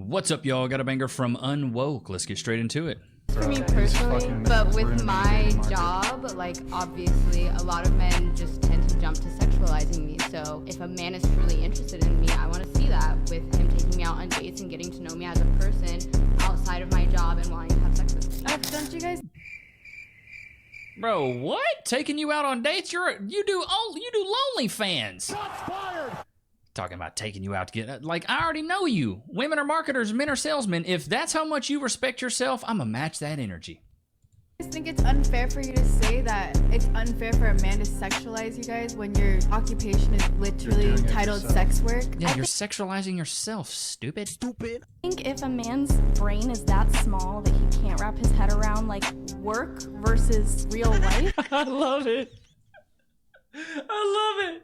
What's up, y'all? Got a banger from Unwoke. Let's get straight into it. For me personally, but with my job, like obviously a lot of men just tend to jump to sexualizing me. So if a man is truly interested in me, I want to see that with him taking me out on dates and getting to know me as a person outside of my job and wanting to have sex with me. Don't you guys? Bro, what? Taking you out on dates? You do OnlyFans. Shots fired! Talking about taking you out to get, like, I already know you. Women are marketers, men are salesmen. If that's how much you respect yourself, I'm gonna match that energy. I just think it's unfair for you to say that it's unfair for a man to sexualize you guys when your occupation is literally titled sex work. Yeah, you're sexualizing yourself, stupid. I think if a man's brain is that small that he can't wrap his head around like work versus real life, I love it. I love it.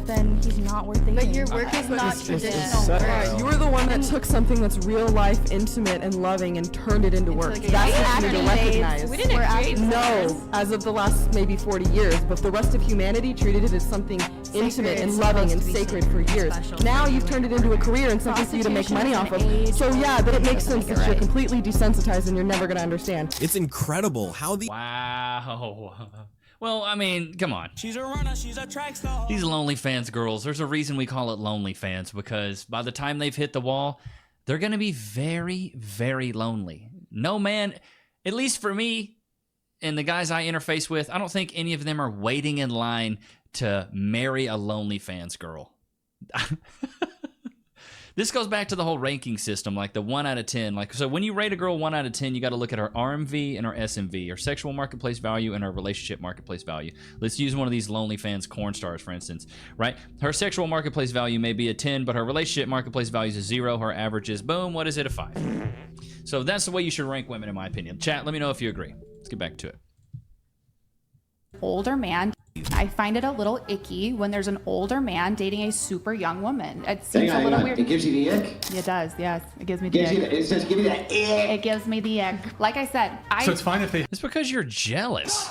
then he's not worth dating. But your work is not traditional work. Right, you were the one that took something that's real life, intimate, and loving and turned it into work. like a- That's We what you need to recognize. We didn't create No, as of the last maybe 40 years, but the rest of humanity treated it as something intimate and It's loving and supposed to be sacred for years. special. Now you've turned it into a career and something for you to make money off of. So yeah, but it makes sense that you're completely desensitized and you're never gonna understand. It's incredible how the Wow. Well, I mean, come on. She's a runner, she's a track star. These lonely fans girls, there's a reason we call it lonely fans, because by the time they've hit the wall, they're going to be very, very lonely. No man, at least for me and the guys I interface with, I don't think any of them are waiting in line to marry a lonely fans girl. This goes back to the whole ranking system, like the 1 out of 10. Like, so when you rate a girl 1 out of 10, you got to look at her RMV and her SMV, her sexual marketplace value and her relationship marketplace value. Let's use one of these lonely fans corn stars, for instance, right? Her sexual marketplace value may be a 10, but her relationship marketplace value is a 0. Her average is, boom, what is it, a 5? So that's the way you should rank women, in my opinion. Chat, let me know if you agree. Let's get back to it. Older man. I find it a little icky when there's an older man dating a super young woman. It seems a little weird. It gives you the ick? It does, yes. It gives me the ick. It says give me that ick. It gives me the ick. Like I said, So it's fine if they It's because you're jealous.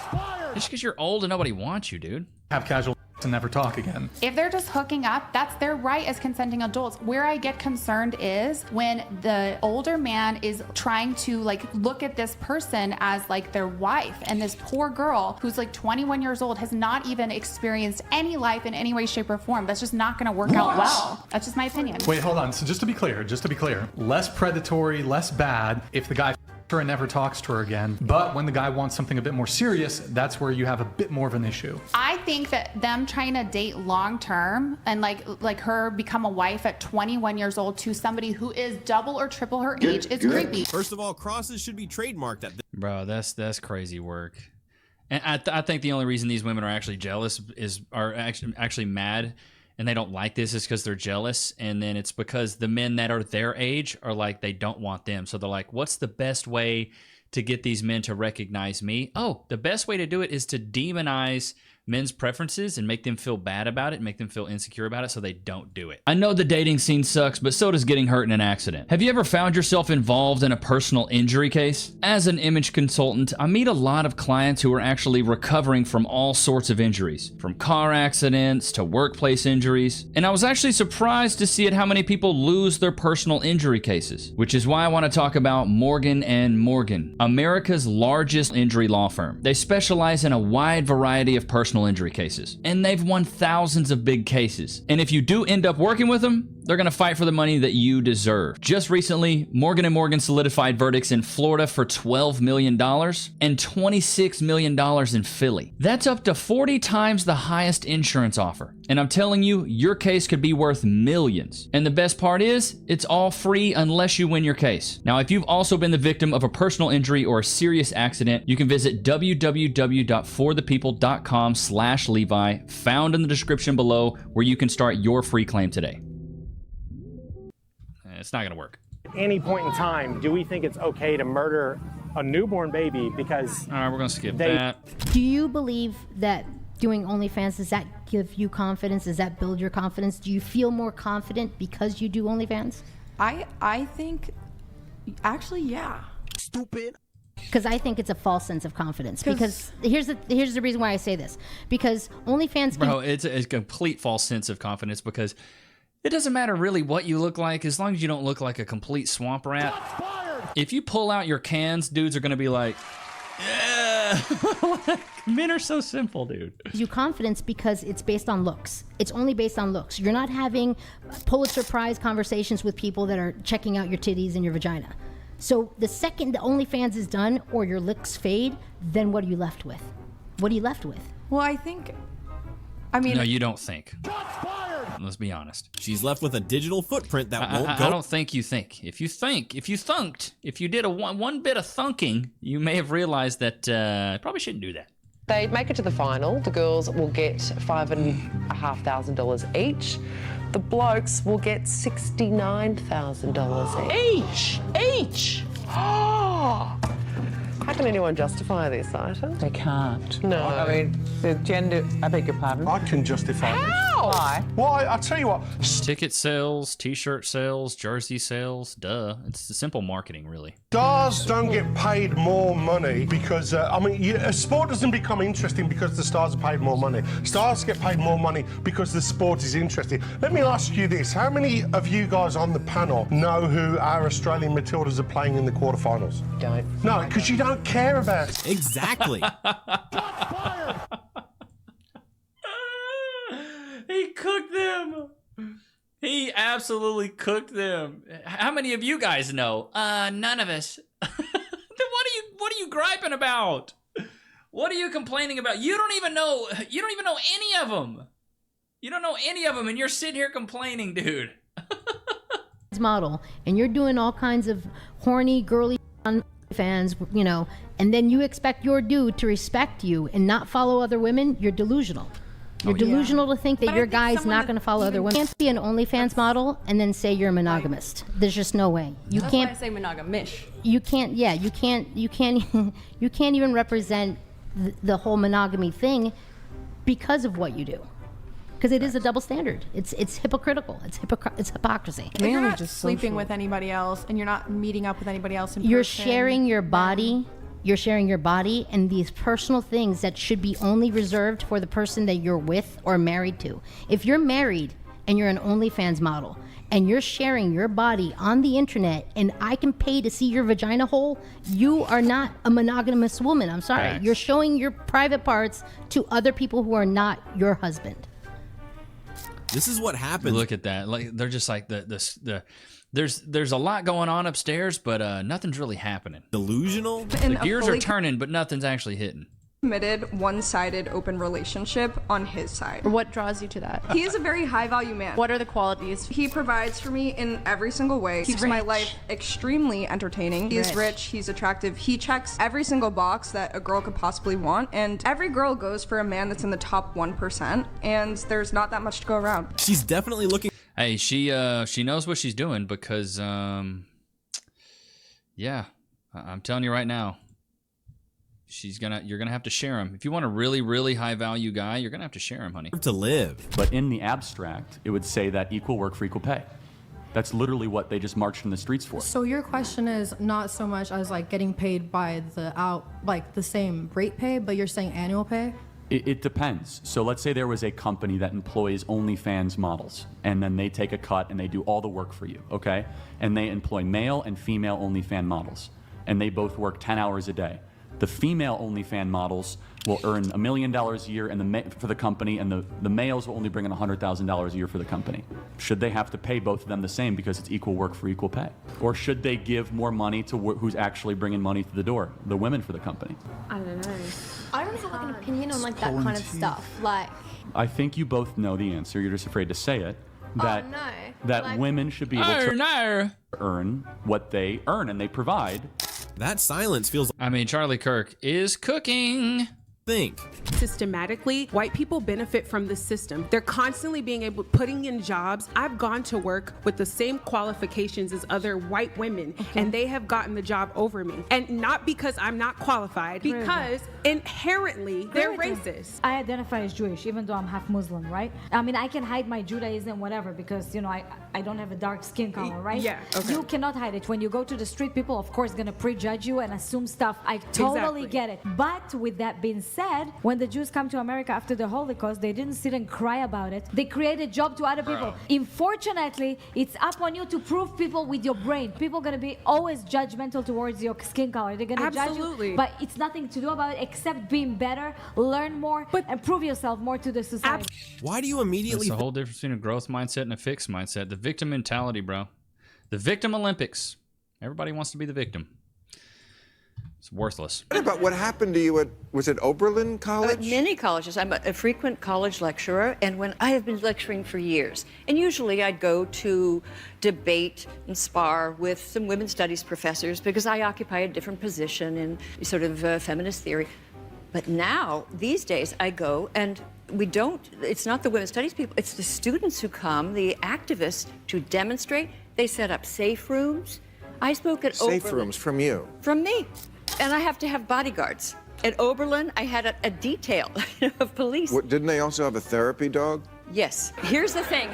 It's because you're old and nobody wants you, dude. have casual and never talk again. if they're just hooking up, that's their right as consenting adults. Where I get concerned is when the older man is trying to like look at this person as like their wife, and this poor girl who's like 21 years old has not even experienced any life in any way, shape, or form. That's just not going to work out well. That's just my opinion. Wait, hold on. So just to be clear, less predatory, less bad if the guy her and never talks to her again. But when the guy wants something a bit more serious, that's where you have a bit more of an issue. I think that them trying to date long term and like her become a wife at 21 years old to somebody who is double or triple her age is creepy. first of all, crosses should be trademarked at this. Bro, that's crazy work. And I think the only reason these women are actually jealous are actually mad and they don't like this is because they're jealous. And then it's because the men that are their age are like, they don't want them. So they're like, what's the best way to get these men to recognize me? Oh, the best way to do it is to demonize men's preferences and make them feel bad about it and make them feel insecure about it so they don't do it. I know the dating scene sucks, but so does getting hurt in an accident. Have you ever found yourself involved in a personal injury case? As an image consultant, I meet a lot of clients who are actually recovering from all sorts of injuries, from car accidents to workplace injuries. And I was actually surprised to see at how many people lose their personal injury cases, which is why I want to talk about Morgan & Morgan, America's largest injury law firm. They specialize in a wide variety of personal injury cases, and they've won thousands of big cases. And if you do end up working with them, they're going to fight for the money that you deserve. Just recently, Morgan & Morgan solidified verdicts in Florida for $12 million and $26 million in Philly. That's up to 40 times the highest insurance offer. And I'm telling you, your case could be worth millions. And the best part is, it's all free unless you win your case. Now, if you've also been the victim of a personal injury or a serious accident, you can visit www.forthepeople.com/Levi, found in the description below, where you can start your free claim today. It's not going to work. At any point in time, do we think it's okay to murder a newborn baby because... All right, we're going to skip that. Do you believe that doing OnlyFans, does that give you confidence? Does that build your confidence? Do you feel more confident because you do OnlyFans? I think, actually, yeah. Stupid. Because I think it's a false sense of confidence. Because here's the reason why I say this. Because OnlyFans can... Bro, it's a complete false sense of confidence because It doesn't matter really what you look like, as long as you don't look like a complete swamp rat. If you pull out your cans, dudes are going to be like, yeah. Men are so simple, dude. You confidence because it's based on looks. It's only based on looks. You're not having Pulitzer Prize conversations with people that are checking out your titties and your vagina. So the second the OnlyFans is done or your looks fade, then what are you left with? What are you left with? Well, I think, I mean... No, you don't think. Let's be honest. She's left with a digital footprint that won't go. I don't think you think. If you thunked, if you did a one bit of thunking, you may have realized that probably shouldn't do that. They make it to the final. The girls will get $5,500 each. The blokes will get $69,000 each. Oh! How can anyone justify this item? They can't. No. I mean, the gender, I beg your pardon? I can justify this. Why? Well, I'll tell you what. Ticket sales, t-shirt sales, jersey sales, duh. It's simple marketing, really. Stars don't get paid more money because, a sport doesn't become interesting because the stars are paid more money. Stars get paid more money because the sport is interesting. Let me ask you this. How many of you guys on the panel know who our Australian Matildas are playing in the quarterfinals? Don't. No, because you don't care about it. Exactly. He cooked them. He absolutely cooked them. How many of you guys know? None of us. Then what are you griping about? What are you complaining about? You don't even know any of them. You don't know any of them, and you're sitting here complaining, dude. Model, and you're doing all kinds of horny, girly fans, you know, and then you expect your dude to respect you and not follow other women. You're delusional. You're delusional to think that your guy's not going to follow other women. You can't be an OnlyFans model and then say you're a monogamist. There's just no way. You That's can't why I say monogamish. You can't. Yeah, you can't even represent the whole monogamy thing because of what you do. Because it is a double standard. It's hypocritical. It's hypocrisy. If you're not sleeping with anybody else and you're not meeting up with anybody else in person, You're sharing your body. You're sharing your body and these personal things that should be only reserved for the person that you're with or married to. If you're married and you're an OnlyFans model and you're sharing your body on the internet and I can pay to see your vagina hole, you are not a monogamous woman. I'm sorry. Facts. You're showing your private parts to other people who are not your husband. This is what happens. Look at that. Like they're just like there's a lot going on upstairs, but nothing's really happening. Delusional? The gears are turning, but nothing's actually hitting. Committed, one-sided, open relationship on his side. What draws you to that? He is a very high-value man. What are the qualities? He provides for me in every single way. Keeps my life extremely entertaining. He's rich, he's attractive. He checks every single box that a girl could possibly want, and every girl goes for a man that's in the top 1%, and there's not that much to go around. She's definitely looking... Hey, she knows what she's doing because, yeah, I'm telling you right now, you're gonna have to share him. If you want a really, really high value guy, you're gonna have to share him, honey. To live. But in the abstract, it would say that equal work for equal pay. That's literally what they just marched in the streets for. So your question is not so much as like getting paid by the same rate pay, but you're saying annual pay? It depends. So let's say there was a company that employs OnlyFans models, and then they take a cut and they do all the work for you, okay? And they employ male and female OnlyFans models, and they both work 10 hours a day. The female OnlyFans models will earn $1 million a year for the company, and the males will only bring in $100,000 a year for the company. Should they have to pay both of them the same because it's equal work for equal pay? Or should they give more money to who's actually bringing money to the door, the women for the company? I don't know. I don't have like an opinion on like that kind of stuff. Like, I think you both know the answer. You're just afraid to say it. That like, women should be able to earn what they earn and they provide. That silence feels... I mean, Charlie Kirk is cooking. Think. Systematically, white people benefit from the system. They're constantly putting in jobs. I've gone to work with the same qualifications as other white women, and they have gotten the job over me. And not because I'm not qualified, because inherently they're racist. I identify as Jewish, even though I'm half Muslim, right? I mean, I can hide my Judaism, whatever, because, you know, I don't have a dark skin color, right? Yeah, okay. You cannot hide it. When you go to the street, people, of course, gonna prejudge you and assume stuff. I totally get it. But with that being said, said when the Jews come to America after the Holocaust, they didn't sit and cry about it. They created job to other people. Unfortunately, it's up on you to prove people with your brain. People are going to be always judgmental towards your skin color. They're going to judge you, but it's nothing to do about it except being better, learn more, and prove yourself more to the society. Why do you immediately... It's a whole difference between a growth mindset and a fixed mindset. The victim mentality, bro. The victim Olympics. Everybody wants to be the victim. It's worthless. What about what happened to you at, was it Oberlin College? Many colleges. I'm a frequent college lecturer, and when I have been lecturing for years, and usually I'd go to debate and spar with some women's studies professors because I occupy a different position in sort of feminist theory. But now, these days, I go and it's not the women's studies people, it's the students who come, the activists, to demonstrate. They set up safe rooms. I spoke at Oberlin. Safe rooms from you? From me. And I have to have bodyguards. At Oberlin, I had a detail of police. What, didn't they also have a therapy dog? Yes. Here's the thing.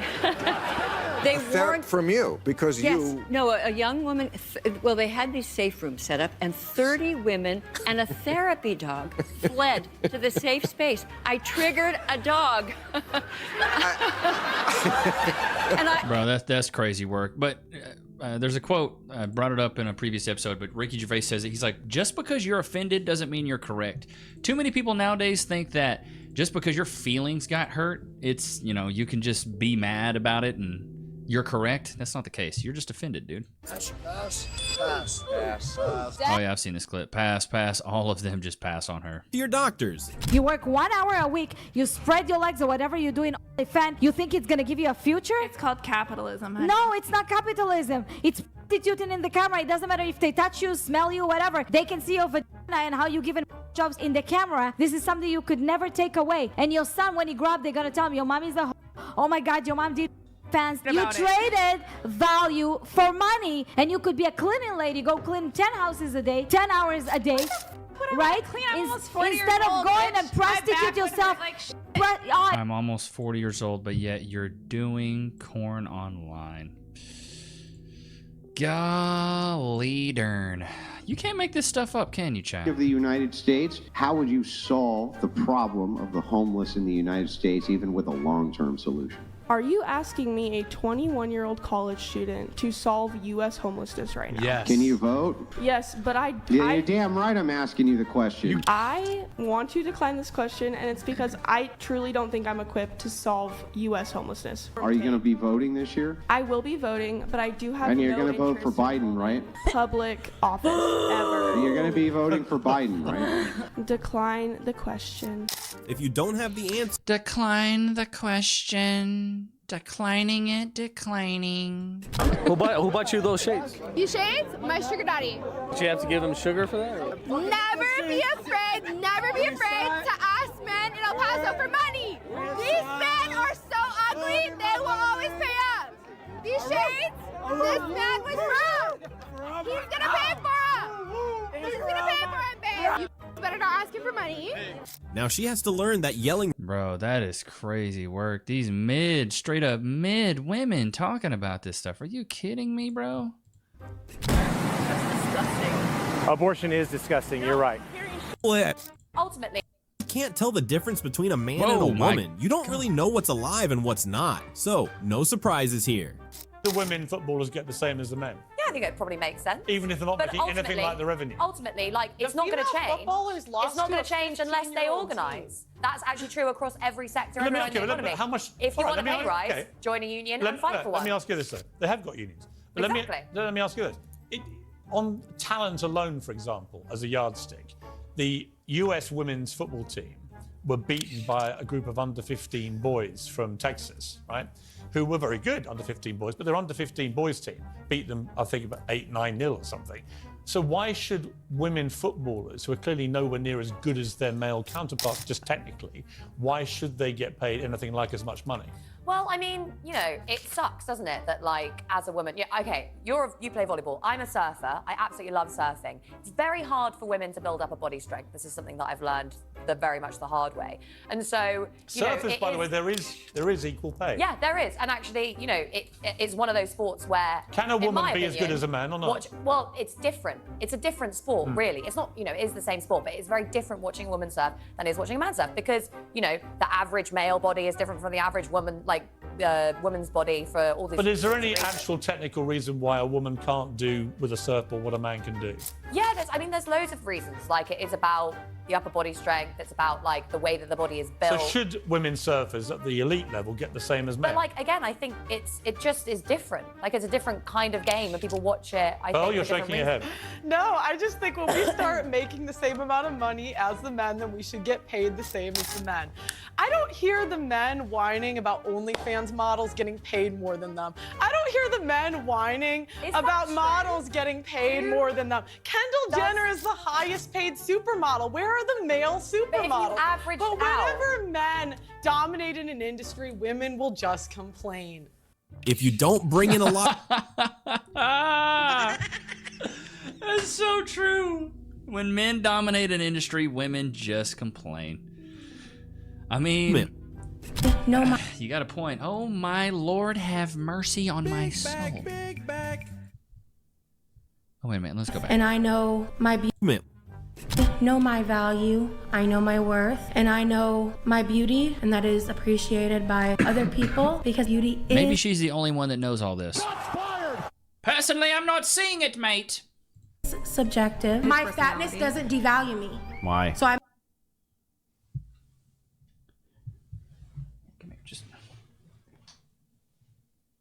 They weren't from you because yes. No, a young woman. Well, they had these safe rooms set up, and 30 women and a therapy dog fled to the safe space. I triggered a dog. Bro, that's crazy work. But there's a quote, I brought it up in a previous episode, but Ricky Gervais says it. He's like, just because you're offended doesn't mean you're correct. Too many people nowadays think that just because your feelings got hurt, it's, you can just be mad about it and you're correct. That's not the case. You're just offended, dude. Pass. Oh yeah, I've seen this clip. Pass. All of them just pass on her. To your doctors. You work 1 hour a week, you spread your legs or whatever you do in OnlyFans, you think it's gonna give you a future? It's called capitalism, honey. No, it's not capitalism. It's prostituting in the camera. It doesn't matter if they touch you, smell you, whatever. They can see your vagina and how you giving jobs in the camera. This is something you could never take away. And your son, when he grew up, they're gonna tell him, your mommy's a oh my God, your mom did fans. You traded value for money, and you could be a cleaning lady, go clean 10 houses a day, 10 hours a day, right? Instead of going and prostitute yourself. I'm almost 40 years old, but yet you're doing corn online. Golly darn. You can't make this stuff up, can you, Chad? Of the United States, how would you solve the problem of the homeless in the United States, even with a long-term solution? Are you asking me, a 21-year-old college student, to solve U.S. homelessness right now? Yes. Can you vote? Yes, but you're damn right I'm asking you the question. I want to decline this question, and it's because I truly don't think I'm equipped to solve U.S. homelessness. Are you going to be voting this year? I will be voting, but I do have and you're no going to vote for Biden, right? Public office ever. You're going to be voting for Biden, right? Decline the question. If you don't have the answer... Decline the question. Declining it, declining. Who bought you those shades? You shades? My sugar daddy. Did you have to give them sugar for that? Or? Never be afraid to ask men in El Paso for money. These men are so ugly, they will always pay up. These shades, this man was broke. He's gonna pay for them. He's gonna pay for it, babe. You better not ask him for money. Now she has to learn that yelling... Bro, that is crazy work. These straight up mid women talking about this stuff. Are you kidding me, bro? That's disgusting. Abortion is disgusting. You're right. Ultimately, you can't tell the difference between a man and a woman. You don't really know what's alive and what's not. So, no surprises here. The women footballers get the same as the men. yeah, I think it probably makes sense. Even if they're not But making anything like the revenue. Ultimately, like, it's not going to change. It's not going to change unless they organise. That's actually true across every sector of the economy. How much? If you want a pay rise, join a union and fight for one. Let me ask you this, though. They have got unions. But let me ask you this. On talent alone, for example, as a yardstick, the US women's football team were beaten by a group of under 15 boys from Texas, right? Who were very good, under 15 boys, but their under 15 boys team beat them, I think, about 8-9-0 or something. So why should women footballers, who are clearly nowhere near as good as their male counterparts, just technically, why should they get paid anything like as much money? Well, I mean, you know, it sucks, doesn't it? That like, as a woman, yeah, okay, you play volleyball. I'm a surfer. I absolutely love surfing. It's very hard for women to build up a body strength. This is something that I've learned very much the hard way. And so, surfers, by the way, there is equal pay. Yeah, there is. And actually, you know, it's one of those sports where can a woman be as good as a man or not? Well, it's different. It's a different sport, really. It's not, you know, it is the same sport, but it's very different watching a woman surf than it is watching a man surf because, you know, the average male body is different from the average woman, woman's body for all these. But is there any actual technical reason why a woman can't do with a surfboard what a man can do? Yeah, there's loads of reasons. Like, it is about the upper body strength. It's about, like, the way that the body is built. So should women surfers at the elite level get the same as men? But, like, again, I think it just is different. Like, it's a different kind of game, and people watch it. You're shaking your head. No, I just think when we start making the same amount of money as the men, then we should get paid the same as the men. I don't hear the men whining about OnlyFans models getting paid more than them. I don't hear the men whining about models getting paid more than them. Kendall Jenner is the highest paid supermodel. Where are the male supermodels? But whenever men dominate in an industry, women will just complain. If you don't bring in a lot... That's so true. When men dominate an industry, women just complain. I mean, no, you got a point. Oh my Lord, have mercy on my soul. Oh wait a minute, let's go back. And I know my know my value, I know my worth, and I know my beauty, and that is appreciated by other people because beauty is... Maybe she's the only one that knows all this. Personally, I'm not seeing it, mate. Subjective. My fatness doesn't devalue me. Why? So I'm...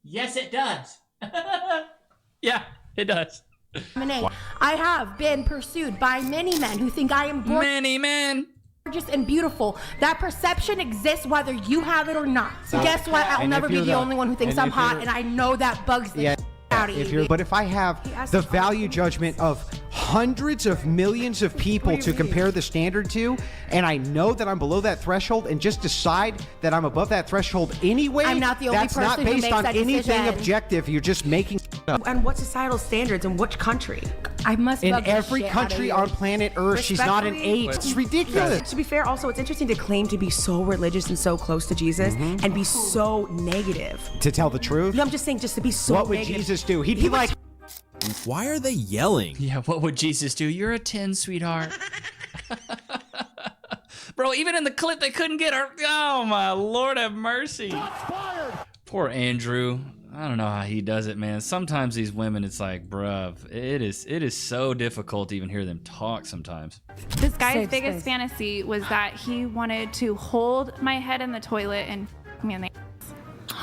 Yes, it does. Yeah, it does. I have been pursued by many men who think I am gorgeous. Many men. Gorgeous and beautiful. That perception exists whether you have it or not. So guess what? I'll never be the only one who thinks I'm hot, and I know that bugs the out of you. But if I have the value judgment of hundreds of millions of people to compare the standard to, and I know that I'm below that threshold, and just decide that I'm above that threshold anyway, I'm not the only that's not person who based makes on that anything decision. objective. You're just making up. And what societal standards in which country? I must in bug the every shit country out on of you. planet Earth, she's not an 8. It's ridiculous. To be fair, also, it's interesting to claim to be so religious and so close to Jesus and be so negative. To tell the truth? No, I'm just saying, just to be so What would negative. Jesus do? He'd be like... Why are they yelling? Yeah, what would Jesus do? You're a 10, sweetheart. Bro, even in the clip, they couldn't get her. Oh, my Lord have mercy. Poor Andrew. I don't know how he does it, man. Sometimes these women, it's like, bruv, it is so difficult to even hear them talk sometimes. This guy's biggest fantasy was that he wanted to hold my head in the toilet and f me in the ass.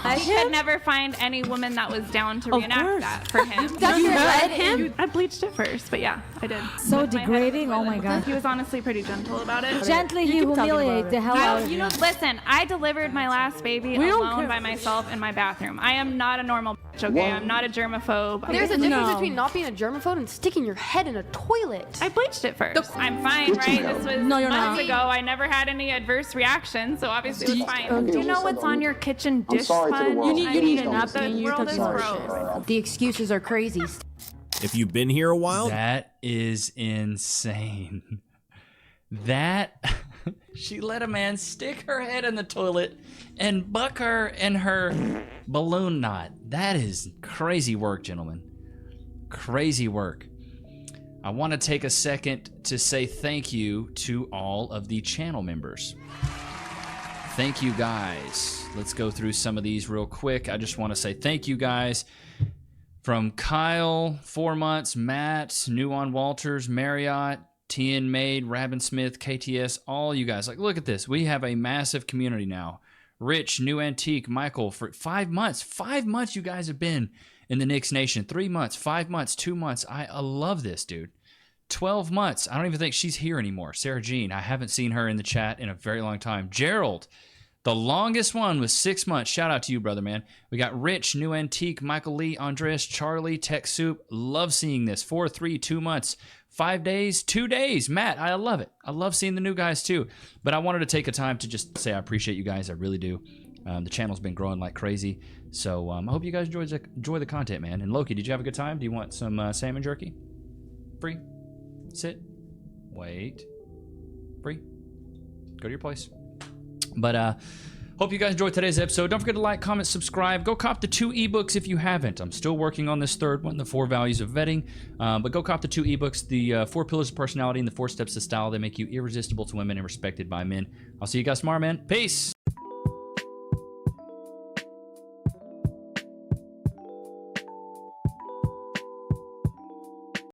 I could never find any woman that was down to reenact that for him. You led him? I bleached it first, but yeah, I did. So With my head in the degrading. Oh my toilet. God. He was honestly pretty gentle about it. Gently, he humiliated the hell out of you. Listen, I delivered my last baby We don't alone care. by myself in my bathroom. I am not a normal bitch, okay? I'm not a germaphobe. There's a difference between not being a germaphobe and sticking your head in a toilet. I bleached it first. I'm fine, right? This was No, you're months not. ago. I never had any adverse reactions, so obviously it was fine. Do you know what's on your kitchen dish sponge? You need a napkin. The world is gross. The excuses are crazy. If you've been here a while, That is insane. That she let a man stick her head in the toilet and buck her in her balloon knot. That is crazy work, gentlemen. Crazy work. I want to take a second to say thank you to all of the channel members. Thank you, guys. Let's go through some of these real quick. I just want to say thank you, guys. From Kyle, 4 months, Matt, Nuon Walters, Marriott, TN Maid, Rabin Smith, KTS, all you guys. Like, look at this. We have a massive community now. Rich, New Antique, Michael, for 5 months. 5 months you guys have been in the Knicks Nation. 3 months, 5 months, 2 months. I love this, dude. 12 months. I don't even think she's here anymore. Sarah Jean, I haven't seen her in the chat in a very long time. Gerald, the longest one was 6 months. Shout out to you, brother, man. We got Rich, New Antique, Michael Lee, Andreas, Charlie, Tech Soup. Love seeing this. 4, 3, 2 months. 5 days, 2 days. Matt, I love it. I love seeing the new guys too. But I wanted to take a time to just say I appreciate you guys. I really do. The channel's been growing like crazy. So I hope you guys enjoy the content, man. And Loki, did you have a good time? Do you want some salmon jerky? Free? Sit. Wait. Free? Go to your place. But hope you guys enjoyed today's episode. Don't forget to like, comment, subscribe. Go cop the 2 ebooks if you haven't. I'm still working on this third one, the 4 values of vetting. But go cop the 2 ebooks, the 4 pillars of personality and the 4 steps to style that make you irresistible to women and respected by men. I'll see you guys tomorrow, man. Peace.